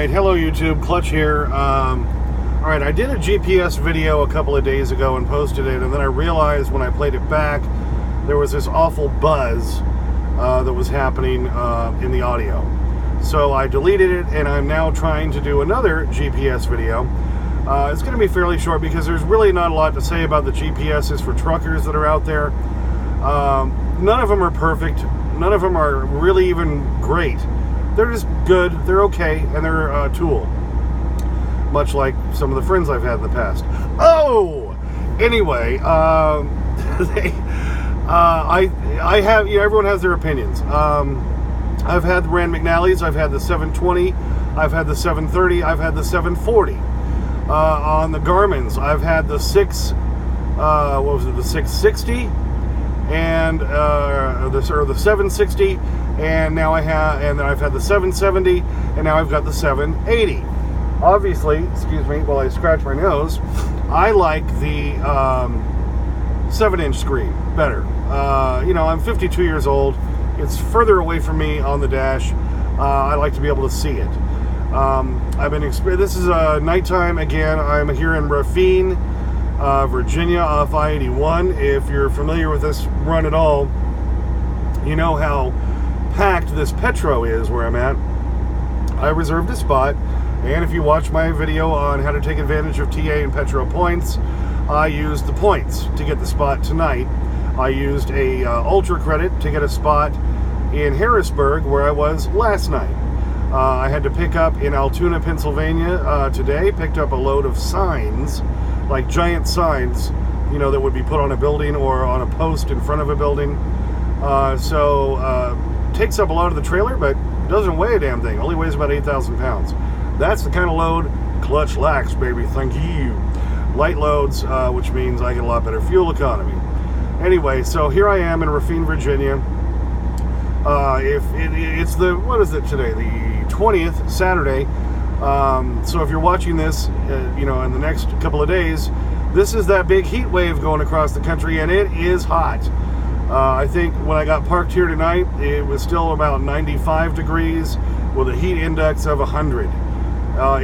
Alright, hello YouTube, Clutch here. Alright, I did a GPS video a couple of days ago and posted it, and then I realized when I played it back, there was this awful buzz that was happening in the audio. So I deleted it, and I'm now trying to do another GPS video. It's going to be fairly short because there's really not a lot to say about the GPSs for truckers that are out there. None of them are perfect. None of them are really even great. They're just good, they're okay, and they're a tool. Much like some of the friends I've had in the past. Oh! Anyway, I have, everyone has their opinions. I've had the Rand McNally's, I've had the 720, I've had the 730, I've had the 740. On the Garmin's, I've had the 660, and the 760, and now I've had the 770, and now I've got the 780. Obviously, excuse me while I scratch my nose, I like the 7-inch screen better. I'm 52 years old. It's further away from me on the dash. I like to be able to see it. This is nighttime again. I'm here in Rafine, Virginia, off I-81. If you're familiar with this run at all, you know how packed this Petro is where I'm at. I reserved a spot, and if you watch my video on how to take advantage of TA and Petro points, I used the points to get the spot tonight. I used a Ultra credit to get a spot in Harrisburg where I was last night. I had to pick up in Altoona, Pennsylvania today, picked up a load of signs, like giant signs, that would be put on a building or on a post in front of a building. Takes up a lot of the trailer, but doesn't weigh a damn thing. Only weighs about 8,000 pounds. That's the kind of load Clutch lacks, baby. Thank you. Light loads, which means I get a lot better fuel economy. Anyway, so here I am in Rafine, Virginia. It's what is it today? The 20th, Saturday. So if you're watching this, in the next couple of days, this is that big heat wave going across the country, and it is hot. I think when I got parked here tonight, it was still about 95 degrees with a heat index of 100.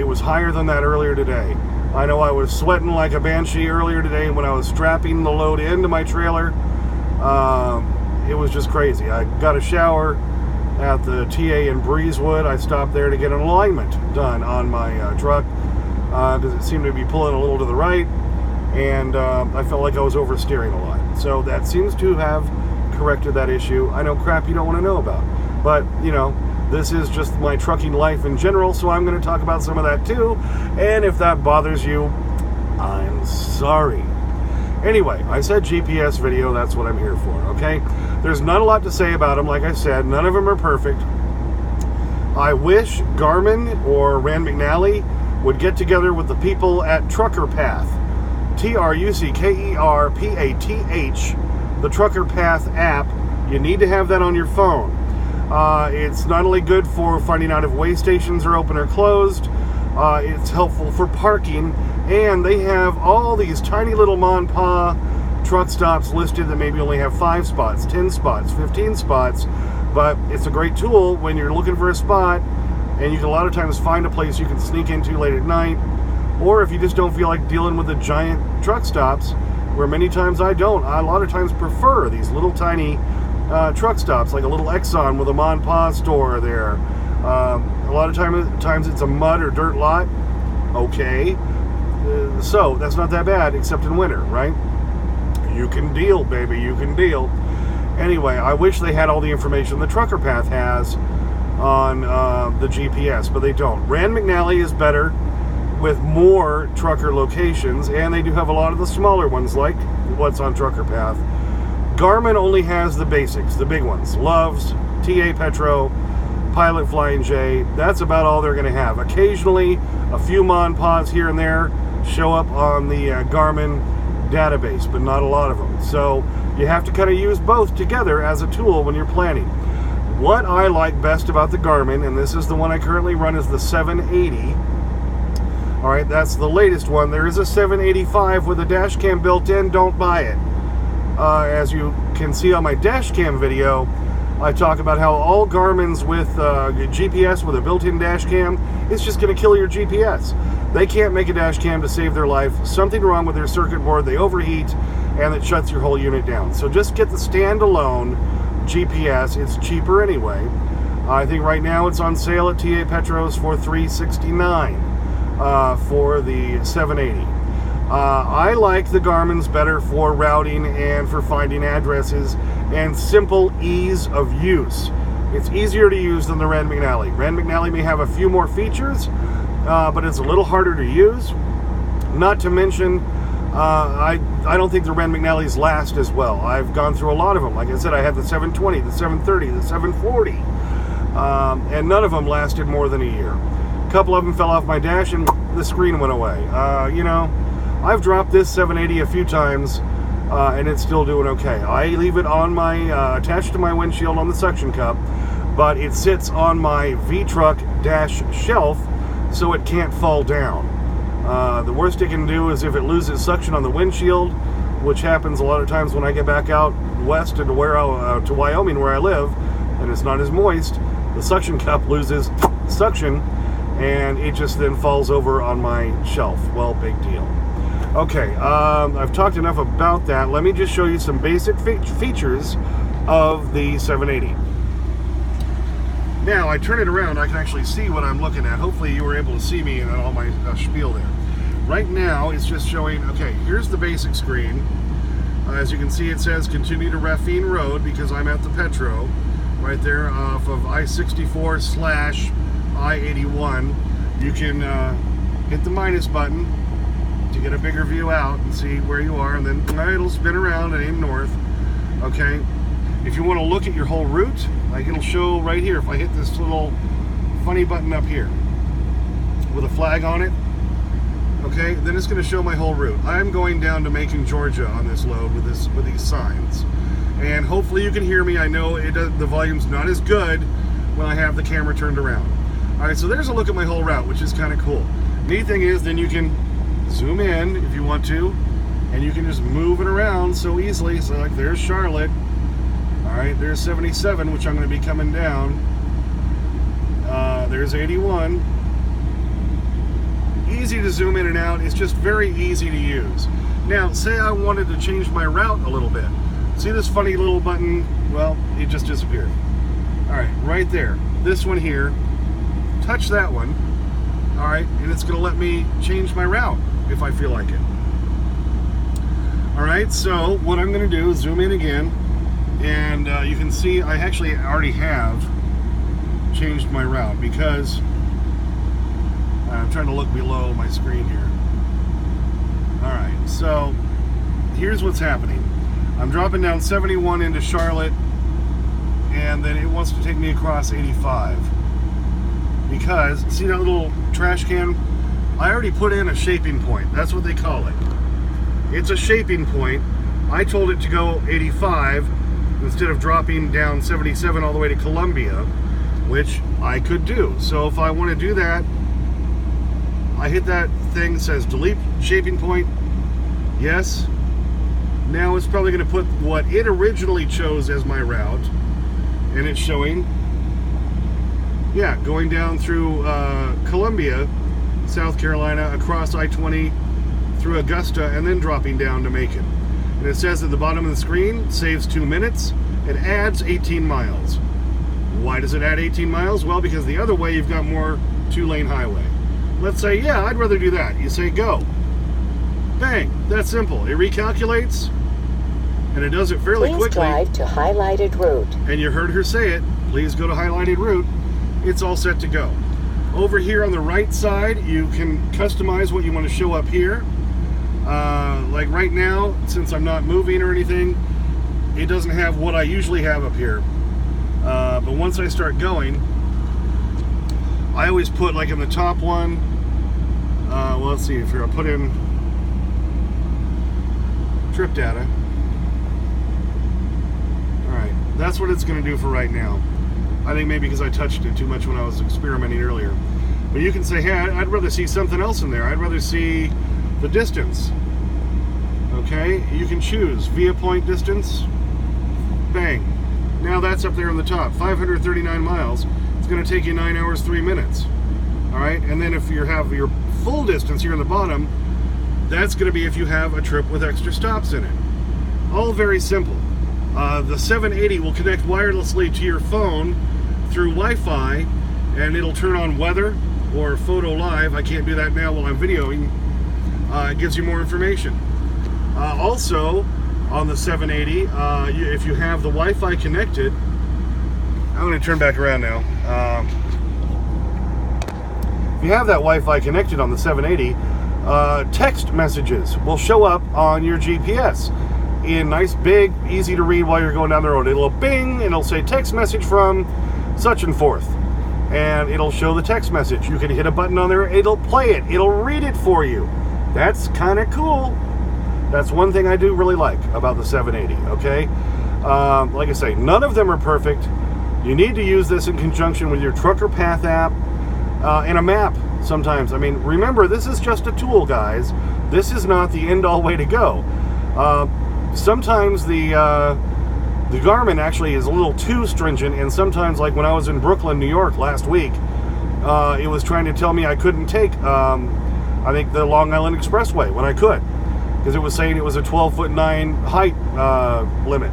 It was higher than that earlier today. I know I was sweating like a banshee earlier today when I was strapping the load into my trailer. It was just crazy. I got a shower at the TA in Breezewood. I stopped there to get an alignment done on my truck because it seemed to be pulling a little to the right, and I felt like I was oversteering a lot. So that seems to have corrected that issue. I know crap you don't want to know about, but this is just my trucking life in general, so I'm going to talk about some of that too, and if that bothers you, I'm sorry. Anyway, I said GPS video, that's what I'm here for, okay? There's not a lot to say about them, like I said. None of them are perfect. I wish Garmin or Rand McNally would get together with the people at Trucker Path. TruckerPath, the Trucker Path app. You need to have that on your phone. It's not only good for finding out if way stations are open or closed, it's helpful for parking, and they have all these tiny little mom and pa truck stops listed that maybe only have 5 spots, 10 spots, 15 spots, but it's a great tool when you're looking for a spot, and you can a lot of times find a place you can sneak into late at night, or if you just don't feel like dealing with the giant truck stops, where many times I don't. I a lot of times prefer these little tiny truck stops, like a little Exxon with a mom and pa store there. A lot of times it's a mud or dirt lot. Okay. So that's not that bad, except in winter, right? You can deal, baby, you can deal. Anyway, I wish they had all the information the Trucker Path has on the GPS, but they don't. Rand McNally is better with more trucker locations, and they do have a lot of the smaller ones, like what's on Trucker Path. Garmin only has the basics, the big ones. Loves, TA Petro, Pilot Flying J. That's about all they're going to have. Occasionally, a few mon pods here and there show up on the Garmin database, but not a lot of them. So you have to kind of use both together as a tool when you're planning. What I like best about the Garmin, and this is the one I currently run, is the 780. All right, that's the latest one. There is a 785 with a dash cam built in. Don't buy it. As you can see on my dash cam video, I talk about how all Garmin's with GPS with a built-in dash cam, it's just going to kill your GPS. They can't make a dash cam to save their life. Something wrong with their circuit board, they overheat, and it shuts your whole unit down. So just get the standalone GPS. It's cheaper anyway. I think right now it's on sale at TA Petros for $369 for the 780. I like the Garmin's better for routing and for finding addresses and simple ease of use. It's easier to use than the Rand McNally. Rand McNally may have a few more features, but it's a little harder to use. Not to mention, I don't think the Rand McNally's last as well. I've gone through a lot of them. Like I said, I had the 720, the 730, the 740, and none of them lasted more than a year. A couple of them fell off my dash and the screen went away. You know, I've dropped this 780 a few times, and it's still doing okay. I leave it on my attached to my windshield on the suction cup, but it sits on my V-Truck dash shelf, so it can't fall down. The worst it can do is if it loses suction on the windshield, which happens a lot of times when I get back out west into to Wyoming where I live, and it's not as moist, the suction cup loses suction, and it just then falls over on my shelf. Well, big deal. Okay, I've talked enough about that. Let me just show you some basic features of the 780. Now, I turn it around, I can actually see what I'm looking at. Hopefully you were able to see me and all my spiel there. Right now, it's just showing, okay, here's the basic screen. As you can see, it says continue to Raffine Road because I'm at the Petro, right there off of I-64/I-81. You can hit the minus button to get a bigger view out and see where you are, and then it'll spin around and aim north. Okay, if you want to look at your whole route, like it'll show right here. If I hit this little funny button up here with a flag on it, okay, then it's going to show my whole route. I'm going down to Macon, Georgia on this load with these signs, and hopefully you can hear me. I know the volume's not as good when I have the camera turned around. All right, so there's a look at my whole route, which is kind of cool. Neat thing is, then you can zoom in if you want to, and you can just move it around so easily. So like there's Charlotte, all right, there's 77, which I'm going to be coming down, there's 81. Easy to zoom in and out. It's just very easy to use. Now say I wanted to change my route a little bit. See this funny little button? Well, it just disappeared. All right, right there, this one here, touch that one, all right, and it's going to let me change my route if I feel like it. All right, so what I'm going to do is zoom in again, and you can see I actually already have changed my route because I'm trying to look below my screen here. All right, so here's what's happening. I'm dropping down 71 into Charlotte, and then it wants to take me across 85. Because, see that little trash can? I already put in a shaping point. That's what they call it. It's a shaping point. I told it to go 85 instead of dropping down 77 all the way to Columbia, which I could do. So if I want to do that, I hit that thing that says delete shaping point. Yes. Now it's probably going to put what it originally chose as my route, and it's showing, yeah, going down through Columbia, South Carolina, across I-20 through Augusta, and then dropping down to Macon. And it says at the bottom of the screen, saves 2 minutes. It adds 18 miles. Why does it add 18 miles? Well, because the other way you've got more 2-lane highway. Let's say, yeah, I'd rather do that. You say go. Bang. That's simple. It recalculates, and it does it fairly quickly. Please drive to highlighted route. And you heard her say it. Please go to highlighted route. It's all set to go. Over here on the right side, you can customize what you want to show up here. Like right now, since I'm not moving or anything, it doesn't have what I usually have up here. But once I start going, I always put, like in the top one, well, let's see, if I'll put in trip data. Alright, that's what it's going to do for right now. I think maybe because I touched it too much when I was experimenting earlier. But you can say, hey, I'd rather see something else in there. I'd rather see the distance. Okay, you can choose via point distance. Bang. Now that's up there on the top, 539 miles. It's going to take you 9 hours, 3 minutes. All right, and then if you have your full distance here on the bottom, that's going to be if you have a trip with extra stops in it. All very simple. The 780 will connect wirelessly to your phone through Wi-Fi, and it'll turn on weather or photo live. I can't do that now while I'm videoing. It gives you more information. Also, on the 780, if you have the Wi-Fi connected, I'm going to turn back around now. If you have that Wi-Fi connected on the 780, text messages will show up on your GPS in nice, big, easy to read while you're going down the road. It'll bing, and it'll say text message from such and forth, and it'll show the text message. You can hit a button on there, it'll play it, it'll read it for you. That's kind of cool. That's one thing I do really like about the 780, okay? Like I say, none of them are perfect. You need to use this in conjunction with your Trucker Path app and a map sometimes. I mean, remember, this is just a tool, guys. This is not the end-all way to go. Sometimes the Garmin actually is a little too stringent, and sometimes, like when I was in Brooklyn, New York last week, it was trying to tell me I couldn't take, I think, the Long Island Expressway when I could, because it was saying it was a 12'9" height limit.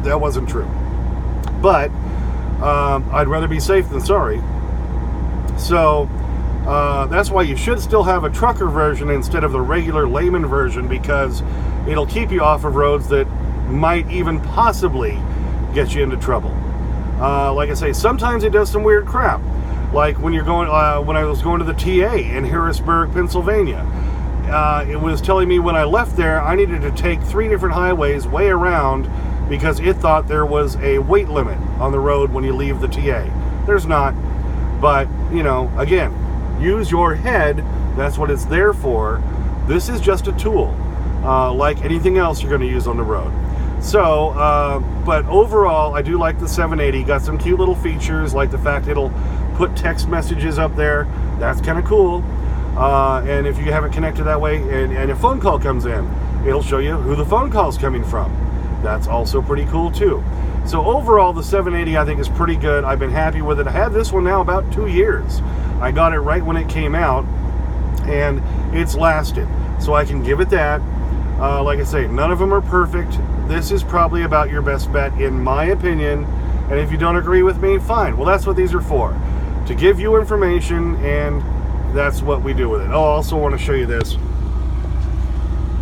That wasn't true. But I'd rather be safe than sorry. So that's why you should still have a trucker version instead of the regular layman version, because it'll keep you off of roads that might even possibly get you into trouble. Like I say, sometimes it does some weird crap. Like when you're going, when I was going to the TA in Harrisburg, Pennsylvania, it was telling me when I left there I needed to take 3 different highways way around because it thought there was a weight limit on the road when you leave the TA. There's not. But, you know, again, use your head. That's what it's there for. This is just a tool, like anything else you're going to use on the road. So, but overall, I do like the 780. Got some cute little features, like the fact it'll put text messages up there. That's kind of cool. And if you have it connected that way, and a phone call comes in, it'll show you who the phone call's coming from. That's also pretty cool too. So overall, the 780 I think is pretty good. I've been happy with it. I had this one now about 2 years. I got it right when it came out, and it's lasted. So I can give it that. Like I say, none of them are perfect. This is probably about your best bet, in my opinion. And if you don't agree with me, fine. Well, that's what these are for, to give you information, and that's what we do with it. Oh, I also want to show you this.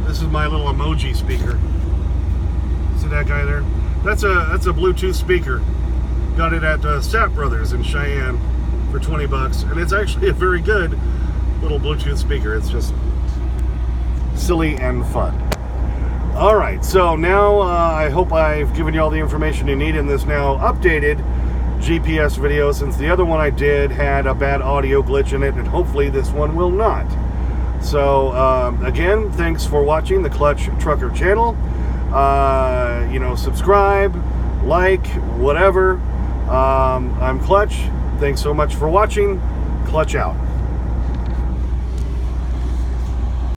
This is my little emoji speaker. See that guy there? That's a Bluetooth speaker. Got it at Sap Brothers in Cheyenne for 20 bucks, and it's actually a very good little Bluetooth speaker. It's just silly and fun. All right, so now I hope I've given you all the information you need in this now updated GPS video, since the other one I did had a bad audio glitch in it, and hopefully this one will not. So again, thanks for watching the Clutch Trucker channel. You know, subscribe, like, whatever. I'm Clutch. Thanks so much for watching. Clutch out.